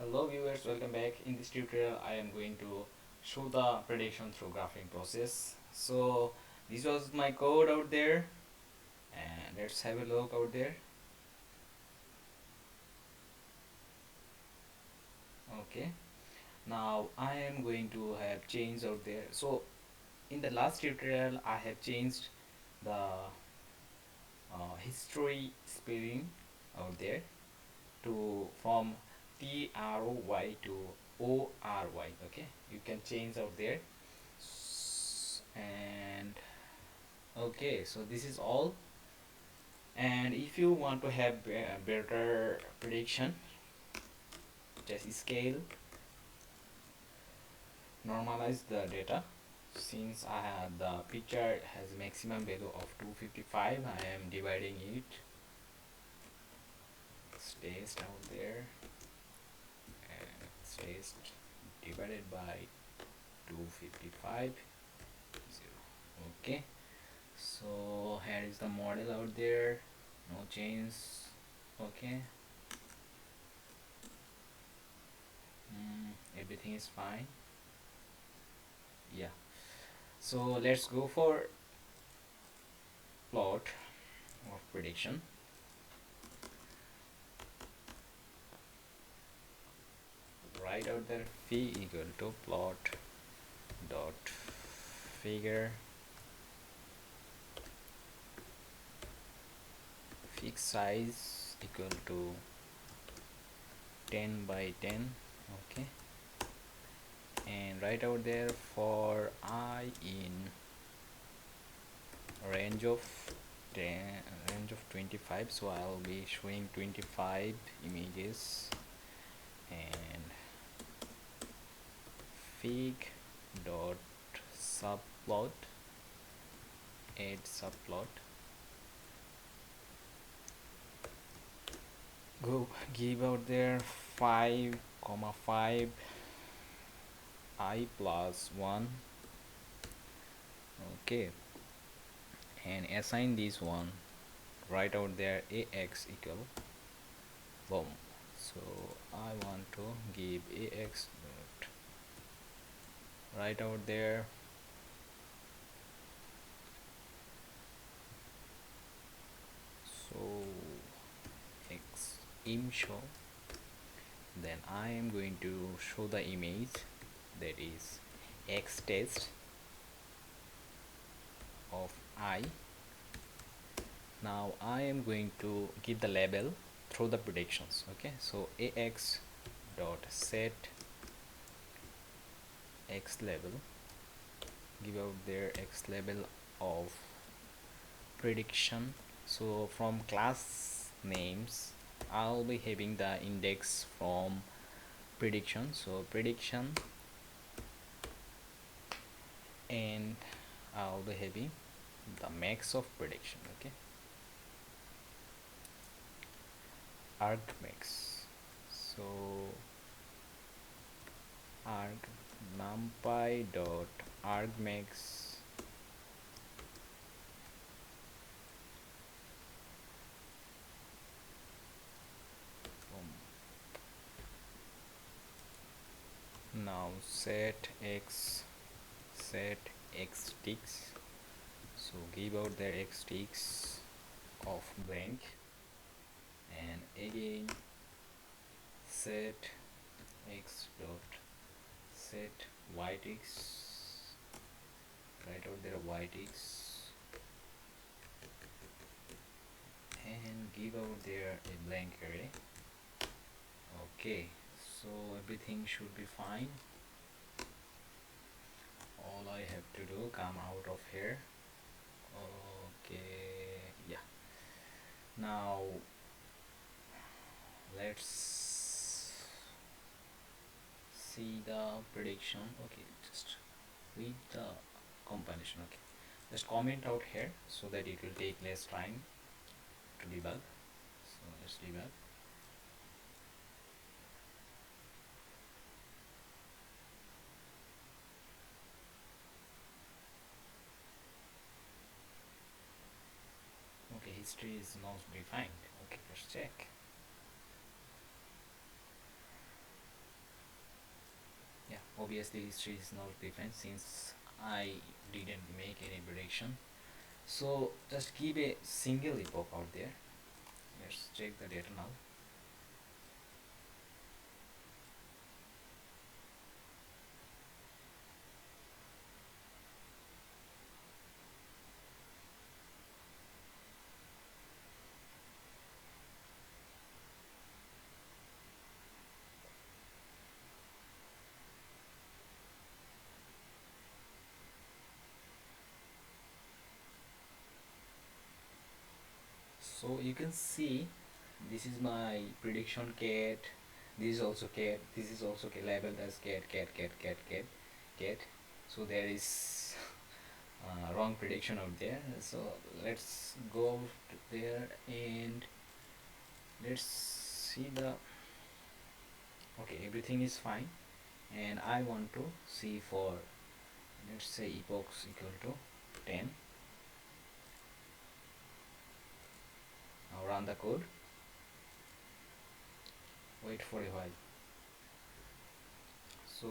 Hello viewers, welcome back. In this tutorial I am going to show the prediction through graphing process. So this was my code out there, and let's have a look out there. Okay, now I am going to have changed out there. So in the last tutorial I have changed the history spelling out there to from TROY to ORY. Okay, you can change out there. And okay, so this is all. And if you want to have better prediction, just scale, normalize the data. Since I have the picture has maximum value of 255, I am dividing it. Stays down there, and stays divided by 255. 0. Okay, so here is the model out there. No change. Okay. Everything is fine. Yeah, so let's go for plot of prediction. Write out there phi equal to plot dot figure fixed size equal to 10 by 10. Okay, and write out there for I in range of 10, range of 25, so I'll be showing 25 images. And fig dot subplot, add subplot, go give out there 5 comma 5 I plus 1. Okay, and assign this one. Write out there ax equal boom. So I want to give ax dot, write out there so x im show. Then I am going to show the image, that is x test of I. Now I am going to give the label through the predictions. Okay, so ax dot set x label, give out their x label of prediction. So from class names I'll be having the index from prediction, so prediction, and I'll be having the max of prediction. Okay, argmax, so arg numpy dot argmax now set x ticks, so give out their x ticks of blank, and again set x dot set y ticks, write out their y ticks, and give out there a blank array. Okay, so everything should be fine. All I have to do, come out of here. Okay, yeah, now let's see the prediction. Okay, just read the compilation. Okay, just comment out here so that it will take less time to debug. So let's debug. Okay, history is not defined. Okay, let's check. Obviously history is not different since I didn't make any prediction. So just give a single epoch out there. Let's check the data now. So you can see this is my prediction cat. This is also cat. This is also labeled as cat. So there is wrong prediction out there. So let's go there and let's see the, okay, everything is fine, and I want to see for, let's say, epochs equal to 10. Now run the code. Wait for a while. So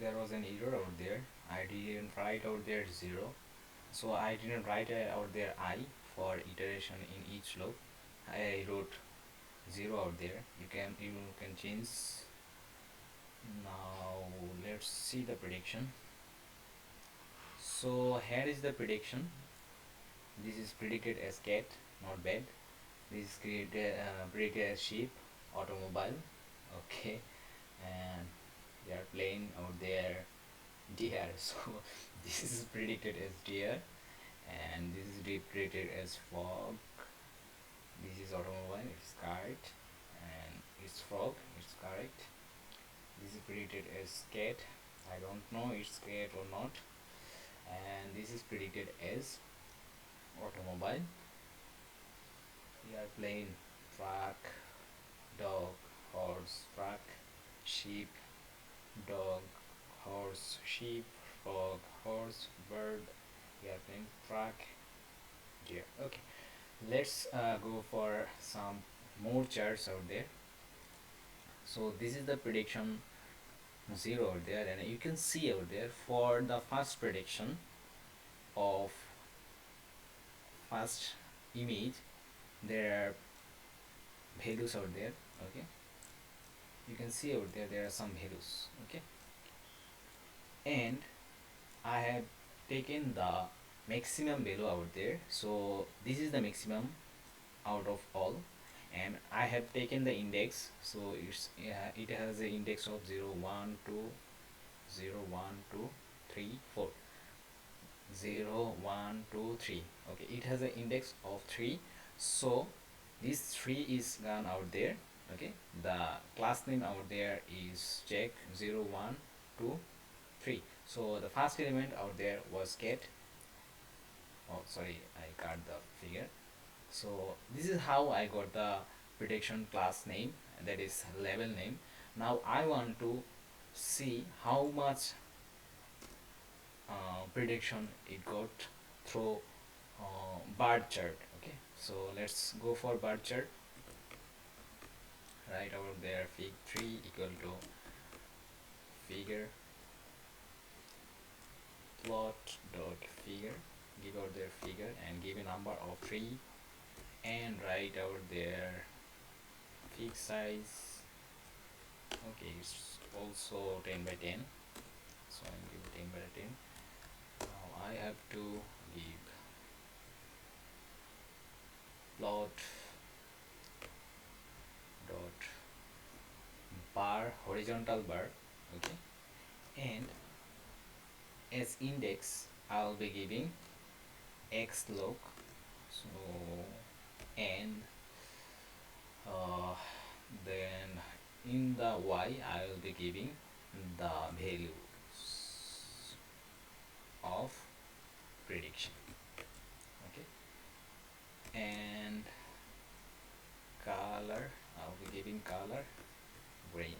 there was an error out there. I didn't write out there 0, so I didn't write out there I for iteration in each loop. I wrote 0 out there. You can change. Now let's see the prediction. So here is the prediction. This is predicted as cat, not bad. This is predicted as sheep, automobile. Okay, and they are playing out there deer. So this is predicted as deer, and this is predicted as fog. This is automobile. It's kite, and it's frog. It's correct. This is predicted as cat. I don't know it's cat or not. And this is predicted as automobile. We are playing truck, dog, horse, truck, sheep, dog, horse, sheep, frog, horse, bird. We are playing truck, deer. Okay, let's go for some more charts out there. So this is the prediction 0 out there, and you can see out there for the first prediction of first image, there are values out there. Okay, you can see out there are some values. Okay, and I have taken the maximum value out there. So this is the maximum out of all, and I have taken the index. So it has an index of 0 1 2 0 1 2 3 4 0 1 2 3. Okay, it has an index of 3. So this 3 is gone out there. Okay, the class name out there is check 0 1 2 3. So the first element out there was cat. Oh sorry, I cut the figure. So this is how I got the prediction class name, that is level name. Now I want to see how much prediction it got through bar chart. Okay, so let's go for bar chart. Right over there, fig 3 equal to figure plot dot figure, give out their figure and give a number of 3, and write out their fig size. Okay, it's also 10 by 10, so I'm giving 10 by 10. Now I have to give plot dot bar, horizontal bar. Okay, and as index I'll be giving x log. So and then in the y I will be giving the values of prediction. Okay, and color I'll be giving color green.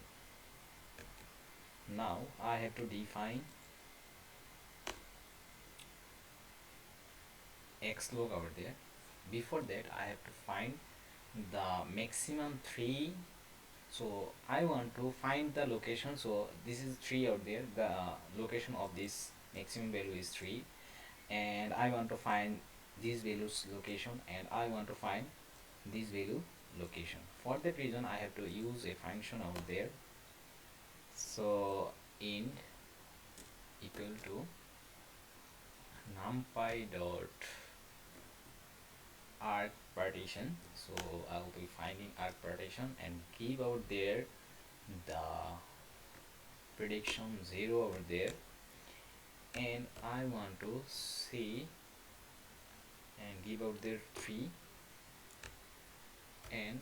Now I have to define x log over there. Before that I have to find the maximum 3 So I want to find the location. So this is 3 out there. The location of this maximum value is 3, and I want to find these values location, and I want to find this value location. For that reason I have to use a function out there. So int equal to numpy dot arc partition. So I'll be finding arc partition and give out there the prediction 0 over there, and I want to see and give out there 3 and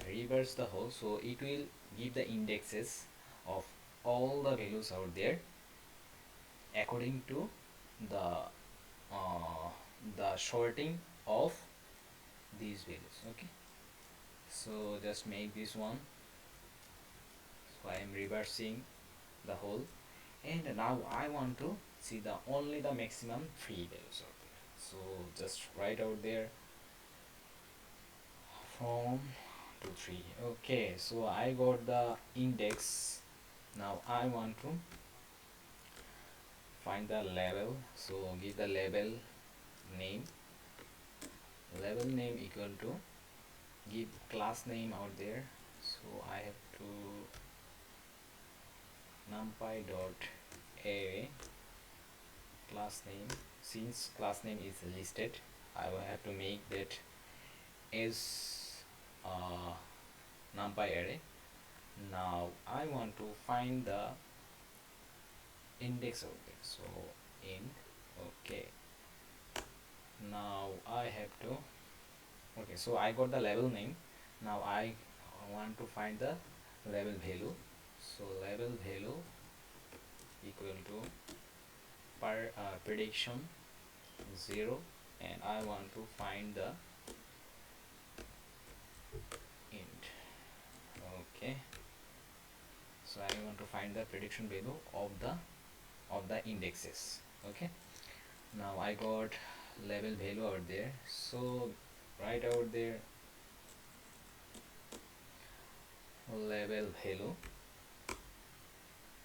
reverse the whole. So it will give the indexes of all the values out there according to the uh, the sorting of these values. Okay, so just make this one. So I am reversing the whole, and now I want to see the only the maximum 3 values out there. So just write out there from 2 3. Okay, so I got the index. Now I want to find the label. So give the label name. Label name equal to give class name out there. So I have to numpy dot array class name. Since class name is listed, I will have to make that as numpy array. Now I want to find the index out there. So int. Okay, now I have to, okay, so I got the label name. Now I want to find the label value. So label value equal to prediction 0, and I want to find the int. Okay, so I want to find the prediction value of the indexes. Okay, now I got label value out there. So write out there label value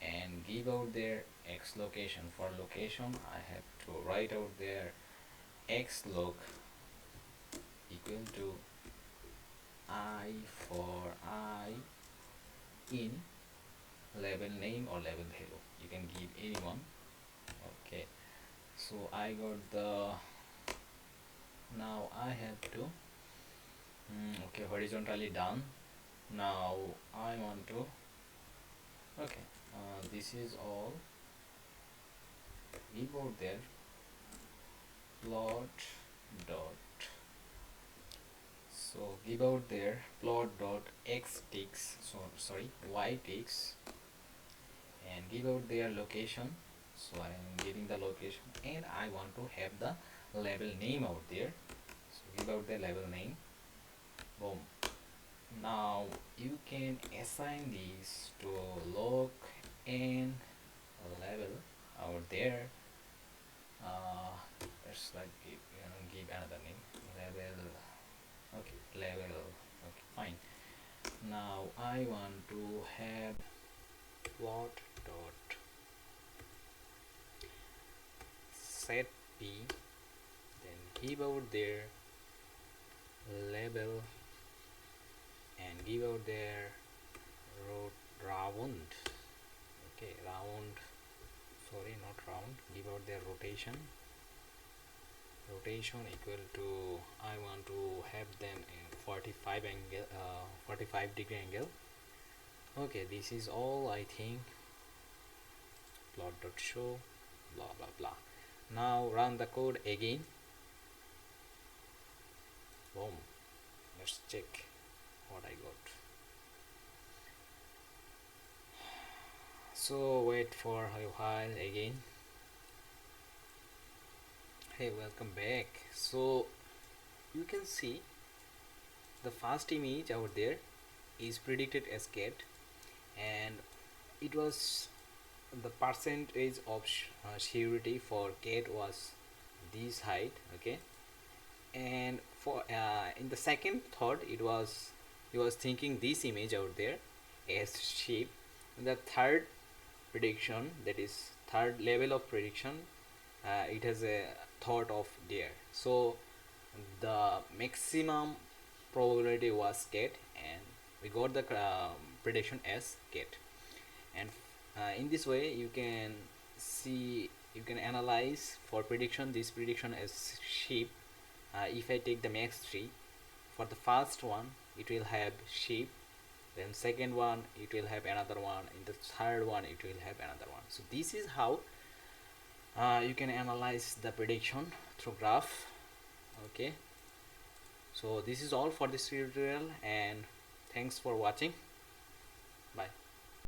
and give out their x location. For location I have to write out their x log equal to I for I in label name or label value. You can give anyone. Okay, so I got the, now I have to okay, horizontally done. Now I want to, okay, this is all. Give out there plot dot, so give out there plot dot x ticks, so sorry, y ticks, and give out their location. So I am giving the location, and I want to have the label name out there. So give out the label name. Boom. Now you can assign these to log and label out there. Let's like give another name, label. Okay, label. Okay, fine. Now I want to have plot dot set p, then give out their label and give out their round. Okay, round, sorry, not round. Give out their rotation equal to, I want to have them in 45 angle 45-degree angle. Okay, this is all I think. Plot dot show blah blah blah. Now run the code again. Boom, let's check what I got. So wait for a while again. Hey, welcome back. So you can see the first image out there is predicted as cat, and it was the percentage of surety for cat was this height. Okay, and for in the second thought it was he was thinking this image out there as sheep. The third prediction, that is third level of prediction, it has a thought of deer. So the maximum probability was cat, and we got the prediction as cat. And in this way you can see, you can analyze for prediction this prediction as sheep. If I take the max tree, for the first one it will have sheep, then second one it will have another one, in the third one it will have another one. So this is how you can analyze the prediction through graph. Okay, so this is all for this tutorial, and thanks for watching. Bye.